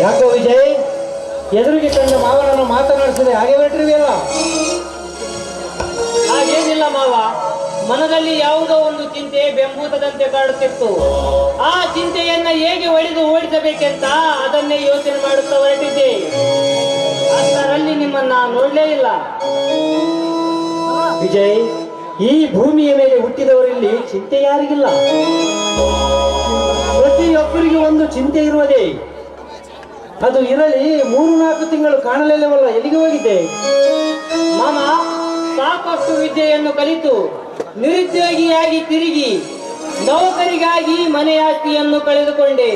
ಯಾಕೋ ವಿಜಯ್, ಎದುರಿಗೆ ತಂದ ಮಾವನನ್ನು ಮಾತನಾಡಿಸಿದೆ, ಹಾಗೆ ಹೊರಟಿರುವೆಯಲ್ಲ? ಹಾಗೇನಿಲ್ಲ ಮಾವ, ಮನದಲ್ಲಿ ಯಾವುದೋ ಒಂದು ಚಿಂತೆ ಬೆಂಬೂತದಂತೆ ಕಾಡುತ್ತಿತ್ತು. ಆ ಚಿಂತೆಯನ್ನ ಹೇಗೆ ಓಡಿಸಬೇಕೆಂತ ಅದನ್ನೇ ಯೋಚನೆ ಮಾಡುತ್ತಾ ಹೊರಟಿದ್ದೆ. ಅಷ್ಟರಲ್ಲಿ ನಿಮ್ಮನ್ನ ನೋಡ್ಲೇ ಇಲ್ಲ. ವಿಜಯ್, ಈ ಭೂಮಿಯ ಮೇಲೆ ಹುಟ್ಟಿದವರಲ್ಲಿ ಚಿಂತೆ ಯಾರಿಗಿಲ್ಲ. ಪ್ರತಿಯೊಬ್ಬರಿಗೆ ಒಂದು ಚಿಂತೆ ಇರುವುದೇ. ಅದು ಇರಲಿ, 3-4 ತಿಂಗಳು ಕಾಣಲಿಲ್ಲವಲ್ಲ, ಎಲ್ಲಿಗೆ ಹೋಗಿದ್ದೆ? ಮಾಮ, ಸಾಕಷ್ಟು ವಿದ್ಯೆಯನ್ನು ಕಲಿತು ನಿರುದ್ಯೋಗಿಯಾಗಿ ತಿರುಗಿ ನೌಕರಿಗಾಗಿ ಮನೆ ಆಸ್ತಿಯನ್ನು ಕಳೆದುಕೊಂಡೆ.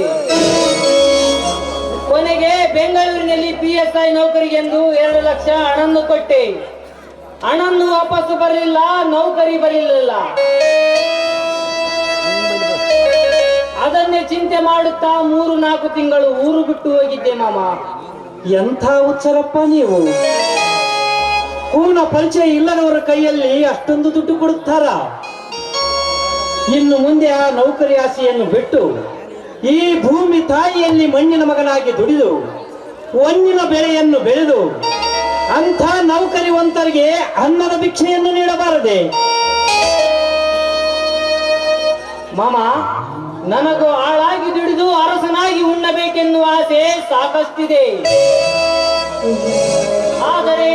ಕೊನೆಗೆ ಬೆಂಗಳೂರಿನಲ್ಲಿ PSI ನೌಕರಿಗೆಂದು 2 ಲಕ್ಷ ಹಣವನ್ನು ಕೊಟ್ಟೆ. ಹಣನ್ನು ವಾಪಸ್ಸು ಬರಲಿಲ್ಲ, ನೌಕರಿ ಬರಲಿಲ್ಲ. ಅದನ್ನೇ ಚಿಂತೆ ಮಾಡುತ್ತಾ 3-4 ತಿಂಗಳು ಊರು ಬಿಟ್ಟು ಹೋಗಿದ್ದೆ ಮಾಮ. ಎಂಥ ಹುಚ್ಚರಪ್ಪ ನೀವು! ಪೂರ್ಣ ಪರಿಚಯ ಇಲ್ಲದವರ ಕೈಯಲ್ಲಿ ಅಷ್ಟೊಂದು ದುಡ್ಡು ಕೊಡುತ್ತಾರ? ಇನ್ನು ಮುಂದೆ ಆ ನೌಕರಿ ಆಸೆಯನ್ನು ಬಿಟ್ಟು ಈ ಭೂಮಿ ತಾಯಿಯಲ್ಲಿ ಮಣ್ಣಿನ ಮಗನಾಗಿ ದುಡಿದು ಹೊನ್ನಿನ ಬೆಳೆಯನ್ನು ಬೆಳೆದು ಅಂಥ ನೌಕರಿವಂತರಿಗೆ ಅನ್ನದ ಭಿಕ್ಷೆಯನ್ನು ನೀಡಬಾರದೆ? ಮಾಮ, ನನಗೂ ಆಳಾಗಿ ದುಡಿದು ಅರಸನಾಗಿ ಉಣ್ಣಬೇಕೆನ್ನುವ ಆಸೆ ಸಾಕಷ್ಟಿದೆ. ಆದರೆ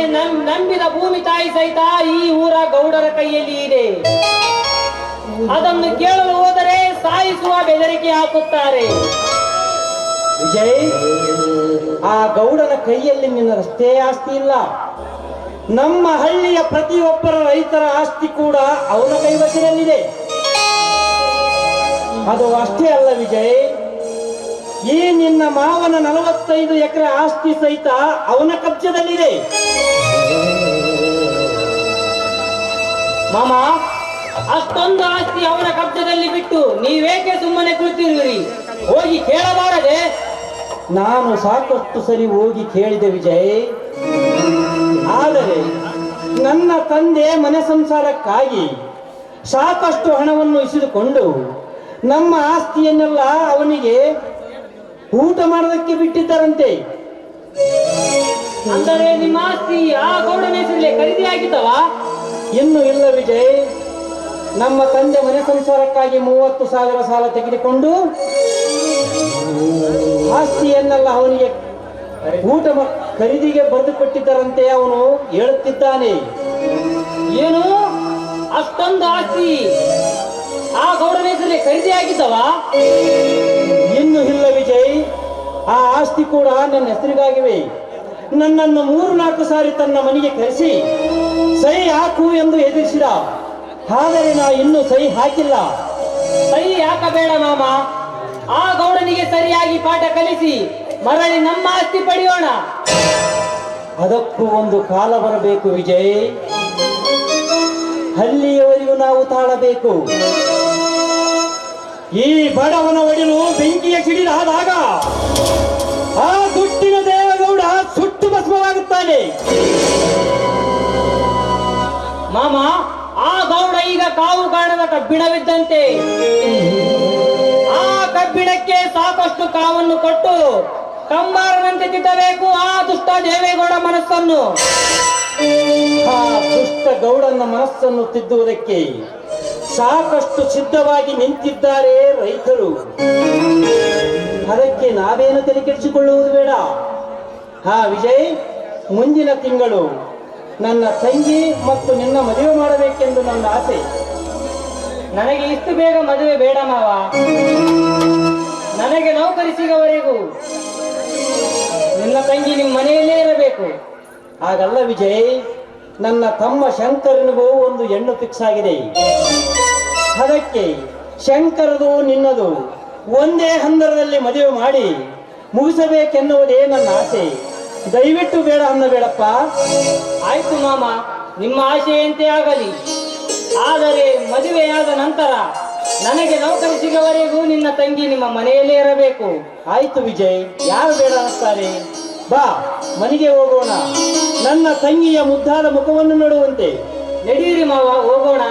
ನಂಬಿದ ಭೂಮಿ ತಾಯಿ ಸಹಿತ ಈ ಊರ ಗೌಡರ ಕೈಯಲ್ಲಿ ಇದೆ. ಅದನ್ನು ಕೇಳಲು ಹೋದರೆ ಸಾಯಿಸುವ ಬೆದರಿಕೆ ಹಾಕುತ್ತಾರೆ. ವಿಜಯ್, ಆ ಗೌಡನ ಕೈಯಲ್ಲಿ ನಿನ್ನದಷ್ಟೇ ಆಸ್ತಿ ಇಲ್ಲ. ನಮ್ಮ ಹಳ್ಳಿಯ ಪ್ರತಿಯೊಬ್ಬರ ರೈತರ ಆಸ್ತಿ ಕೂಡ ಅವನ ಕೈವಶದಲ್ಲಿದೆ. ಅದು ಅಷ್ಟೇ ಅಲ್ಲ ವಿಜಯ್, ಈ ನಿನ್ನ ಮಾವನ 45 ಎಕರೆ ಆಸ್ತಿ ಸಹಿತ ಅವನ ಕಬ್ಜದಲ್ಲಿದೆ. ಮಾಮ, ಅಷ್ಟೊಂದು ಆಸ್ತಿ ಅವನ ಕಬ್ಜದಲ್ಲಿ ಬಿಟ್ಟು ನೀವೇಕೆ ಸುಮ್ಮನೆ ಕುಳಿತಿರುವಿರಿ? ಹೋಗಿ ಕೇಳಬಾರದೆ? ನಾನು ಸಾಕಷ್ಟು ಸರಿ ಹೋಗಿ ಕೇಳಿದೆ ವಿಜಯ್. ಆದರೆ ನನ್ನ ತಂದೆ ಮನೆ ಸಂಸಾರಕ್ಕಾಗಿ ಸಾಕಷ್ಟು ಹಣವನ್ನು ಇಸಿದುಕೊಂಡು ನಮ್ಮ ಆಸ್ತಿಯನ್ನೆಲ್ಲ ಅವನಿಗೆ ಊಟ ಮಾಡೋದಕ್ಕೆ ಬಿಟ್ಟಿದ್ದಾರಂತೆ. ಅಂದರೆ ನಿಮ್ಮ ಆಸ್ತಿ ಆ ಗೌಡನ ಹೆಸರಲ್ಲಿ ಖರೀದಿ ಆಗಿದ್ದವ? ಇನ್ನು ಇಲ್ಲ ವಿಜಯ್. ನಮ್ಮ ತಂದೆ ಮನೆ ಸಂಸಾರಕ್ಕಾಗಿ 30,000 ಸಾಲ ತೆಗೆದುಕೊಂಡು ಆಸ್ತಿಯನ್ನೆಲ್ಲ ಅವನಿಗೆ ಊಟ ಖರೀದಿಗೆ ಬರೆದು ಕೊಟ್ಟಿದ್ದಾರಂತೆ. ಅವನು ಹೇಳುತ್ತಿದ್ದಾನೆ. ಏನು, ಅಷ್ಟೊಂದು ಆಸ್ತಿ ಆ ಗೌಡನ ಹೆಸರಲ್ಲಿ ಖರೀದಿ ಆಗಿದ್ದವ? ಇನ್ನು ಇಲ್ಲ ವಿಜಯ್, ಆ ಆಸ್ತಿ ಕೂಡ ನನ್ನ ಹೆಸರಿಗಾಗಿವೆ. ನನ್ನನ್ನು 3-4 ಸಾರಿ ತನ್ನ ಮನೆಗೆ ಕರೆಸಿ ಸಹಿ ಹಾಕು ಎಂದು ಎದುರಿಸಿದ. ಆದರೆ ನಾ ಇನ್ನೂ ಸಹಿ ಹಾಕಿಲ್ಲ. ಸಹಿ ಹಾಕಬೇಡ ಮಾಮ, ಆ ಗೌಡನಿಗೆ ಸರಿಯಾಗಿ ಪಾಠ ಕಲಿಸಿ ಮರಳಿ ನಮ್ಮ ಆಸ್ತಿ ಪಡೆಯೋಣ. ಅದಕ್ಕೂ ಒಂದು ಕಾಲ ಬರಬೇಕು ವಿಜಯ್. ಅಲ್ಲಿಯವರೆಗೂ ನಾವು ತಾಳಬೇಕು. ಈ ಬಡವನ ಒಡಿಲು ಬೆಂಕಿಯ ಸಿಡಿದಾದಾಗ ಆ ದುಡ್ಡಿನ ದೇವೇಗೌಡ ಸುಟ್ಟು ಭಸ್ಮವಾಗುತ್ತಾನೆ. ಮಾಮ, ಆ ಗೌಡ ಈಗ ಕಾವು ಕಾಣದ ಕಬ್ಬಿಣವಿದ್ದಂತೆ. ಆ ಕಬ್ಬಿಣಕ್ಕೆ ಸಾಕಷ್ಟು ಕಾವನ್ನು ಕೊಟ್ಟು ಕಂಬಾರನಂತೆ ತಿದ್ದಬೇಕು ಆ ದುಷ್ಟ ದೇವೇಗೌಡ ಮನಸ್ಸನ್ನು. ಆ ದುಷ್ಟ ಗೌಡನ ಮನಸ್ಸನ್ನು ತಿದ್ದುವುದಕ್ಕೆ ಸಾಕಷ್ಟು ಸಿದ್ಧವಾಗಿ ನಿಂತಿದ್ದಾರೆ ರೈತರು. ಅದಕ್ಕೆ ನಾವೇನು ತಲೆ ಕೆಡಿಸಿಕೊಳ್ಳುವುದು ಬೇಡ. ಹಾ ವಿಜಯ್, ಮುಂದಿನ ತಿಂಗಳು ನನ್ನ ತಂಗಿ ಮತ್ತು ನಿನ್ನ ಮದುವೆ ಮಾಡಬೇಕೆಂದು ನನ್ನ ಆಸೆ. ನನಗೆ ಇಷ್ಟು ಬೇಗ ಮದುವೆ ಬೇಡ ಮಾವ. ನನಗೆ ನೌಕರಿ ಸಿಗೋವರೆಗೂ ನಿನ್ನ ತಂಗಿ ನಿಮ್ಮ ಮನೆಯಲ್ಲೇ ಇರಬೇಕು. ಹಾಗಲ್ಲ ವಿಜಯ್, ನನ್ನ ತಮ್ಮ ಶಂಕರನಿಗೂ ಒಂದು ಹೆಣ್ಣು ಫಿಕ್ಸ್ ಆಗಿದೆ. ಅದಕ್ಕೆ ಶಂಕರದು ನಿನ್ನದು ಒಂದೇ ಹಂದರದಲ್ಲಿ ಮದುವೆ ಮಾಡಿ ಮುಗಿಸಬೇಕೆನ್ನುವುದೇ ನನ್ನ ಆಸೆ. ದಯವಿಟ್ಟು ಬೇಡ ಅನ್ನಬೇಡಪ್ಪ. ಆಯ್ತು ಮಾಮ, ನಿಮ್ಮ ಆಶೆಯಂತೆ ಆಗಲಿ. ಆದರೆ ಮದುವೆಯಾದ ನಂತರ ನನಗೆ ನೌಕರಿ ಸಿಗುವವರೆಗೂ ನಿನ್ನ ತಂಗಿ ನಿಮ್ಮ ಮನೆಯಲ್ಲೇ ಇರಬೇಕು. ಆಯ್ತು ವಿಜಯ್, ಯಾರು ಬೇಡ ಅನ್ನುತ್ತಾರೆ? ಬಾ, ಮನೆಗೆ ಹೋಗೋಣ. ನನ್ನ ತಂಗಿಯ ಮುದ್ದಾದ ಮುಖವನ್ನು ನೋಡುವಂತೆ. ನಡೀರಿ ಮಾವ, ಹೋಗೋಣ.